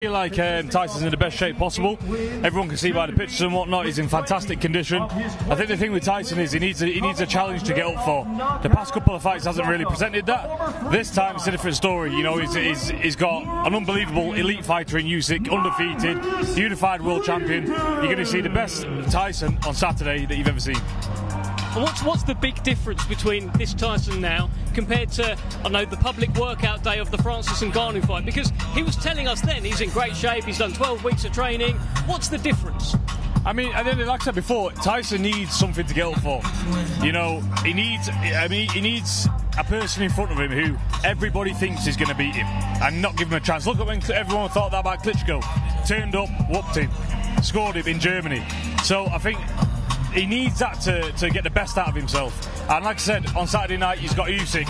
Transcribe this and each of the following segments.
I feel like Tyson's in the best shape possible. Everyone can see by the pictures and whatnot, he's in fantastic condition. I think the thing with Tyson is he needs a challenge to get up for. The past couple of fights hasn't really presented that. This time it's a different story. You know, he's got an unbelievable elite fighter in Usyk, undefeated, unified world champion. You're going to see the best Tyson on Saturday that you've ever seen. What's the big difference between this Tyson now compared to, I know, the public workout day of the Francis Ngannou fight? Because he was telling us then he's in great shape, he's done 12 weeks of training. What's the difference? I mean, and then, like I said before, Tyson needs something to get up for. You know, he needs a person in front of him who everybody thinks is going to beat him and not give him a chance. Look at when everyone thought that about Klitschko. Turned up, whooped him, scored him in Germany. So I think he needs that to get the best out of himself. And like I said, on Saturday night he's got Usyk,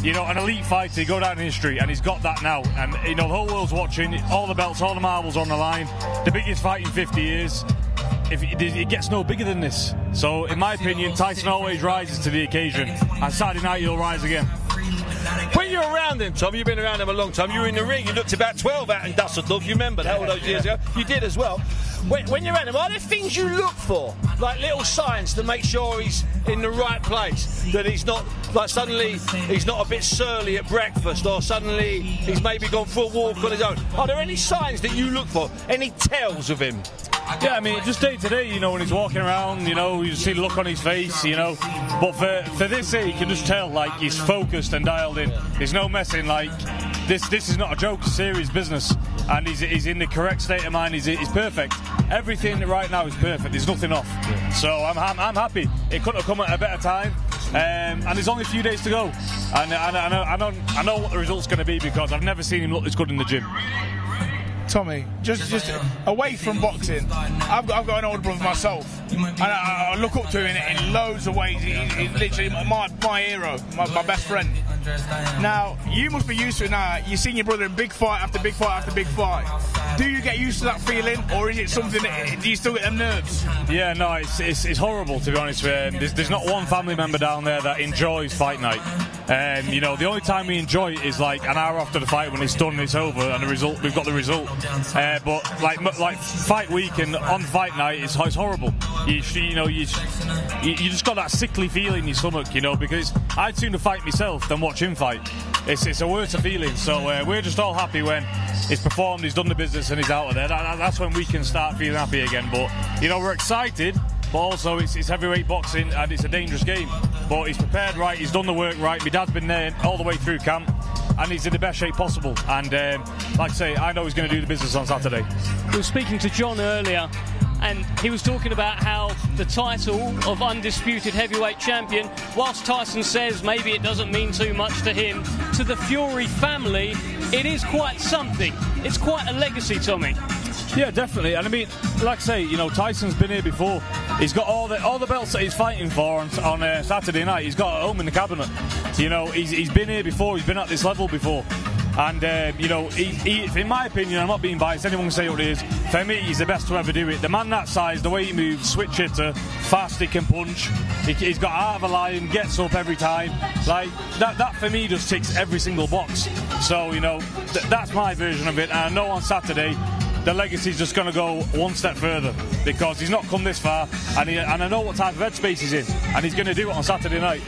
you know, an elite fighter, go down in history, and he's got that now. And you know, the whole world's watching, all the belts, all the marbles on the line, the biggest fight in 50 years. It gets no bigger than this. So in my opinion, Tyson always rises to the occasion, and Saturday night he'll rise again. When you're around him, Tom, you've been around him a long time, you were in the ring, you looked about 12 out in Dusseldorf, you remember that all those years ago? You did as well. When you're around him, are there things you look for? Like little signs to make sure he's in the right place? That he's not, like suddenly he's not a bit surly at breakfast, or suddenly he's maybe gone for a walk on his own. Are there any signs that you look for? Any tells of him? Yeah, I mean, just day to day, you know, when he's walking around, you know, you see the look on his face, you know. But for this here, you can just tell, like, he's focused and dialed in. There's no messing, like, this is not a joke, it's serious business. And he's in the correct state of mind, he's perfect. Everything right now is perfect, there's nothing off. So I'm happy. It couldn't have come at a better time. And there's only a few days to go. And I know what the result's going to be, because I've never seen him look this good in the gym. Tommy, just away from boxing, I've got an older brother myself, and I look up to him in loads of ways. He's literally my hero, my best friend. Now, you must be used to it now. You've seen your brother in big fight after big fight after big fight. Do you get used to that feeling, or is it something do you still get them nerves? Yeah, no, it's horrible, to be honest with you. There's not one family member down there that enjoys fight night. You know, the only time we enjoy it is like an hour after the fight when it's done and it's over, and we've got the result. But like fight week and on fight night, it's horrible. You just got that sickly feeling in your stomach, you know, because I'd sooner fight myself than watch him fight. It's a worse feeling. So we're just all happy when he's performed, he's done the business, and he's out of there. That's when we can start feeling happy again. But you know, we're excited. But also it's heavyweight boxing and it's a dangerous game. But he's prepared right, he's done the work right. My dad's been there all the way through camp, and he's in the best shape possible. And like I say, I know he's going to do the business on Saturday. We were speaking to John earlier, and he was talking about how the title of undisputed heavyweight champion, whilst Tyson says maybe it doesn't mean too much to him, to the Fury family, it is quite something. It's quite a legacy, Tommy. Yeah, definitely. And I mean, like I say, you know, Tyson's been here before. He's got all the belts that he's fighting for on Saturday night. He's got at home in the cabinet. You know, he's been here before. He's been at this level before. And you know, he, in my opinion, I'm not being biased. Anyone can say what it is. For me, he's the best to ever do it. The man that size, the way he moves, switch hitter, fast, he can punch. He's got heart of a lion, gets up every time. Like that for me just ticks every single box. So you know, that's my version of it. And I know on Saturday, the legacy's just going to go one step further, because he's not come this far, and I know what type of headspace he's in, and he's going to do it on Saturday night.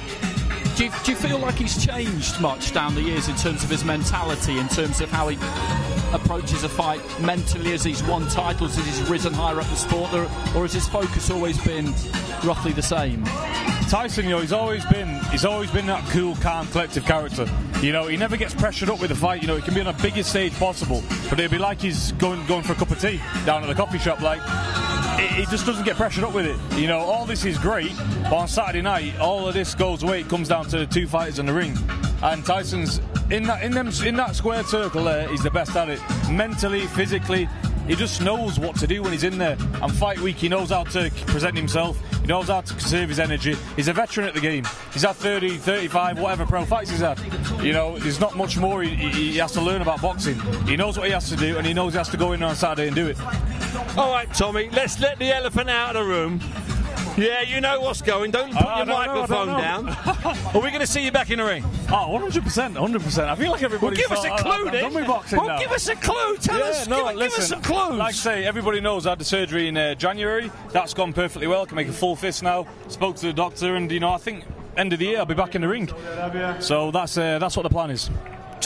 Do you feel like he's changed much down the years in terms of his mentality, in terms of how he approaches a fight mentally as he's won titles, as he's risen higher up the sport, or has his focus always been roughly the same? Tyson, you know, he's always been that cool, calm, collective character. You know, he never gets pressured up with a fight. You know, he can be on the biggest stage possible, but it'd be like he's going for a cup of tea down at the coffee shop. Like, he just doesn't get pressured up with it. You know, all this is great, but on Saturday night, all of this goes away. It comes down to the two fighters in the ring, and Tyson's in that square circle there. He's the best at it, mentally, physically. He just knows what to do when he's in there. And fight week, he knows how to present himself. He knows how to conserve his energy. He's a veteran at the game. He's had 30, 35, whatever pro fights he's had. You know, there's not much more he has to learn about boxing. He knows what he has to do, and he knows he has to go in on Saturday and do it. All right, Tommy, let's let the elephant out of the room. Yeah, you know what's going. Don't put your microphone down. Are we going to see you back in the ring? Oh, 100%, 100%. I feel like everybody. Well, give us a clue, then. Done with boxing now. Give us a clue. Tell us. Give us some clues. Like I say, everybody knows I had the surgery in January. That's gone perfectly well. I can make a full fist now. Spoke to the doctor, and I think end of the year I'll be back in the ring. So that's what the plan is.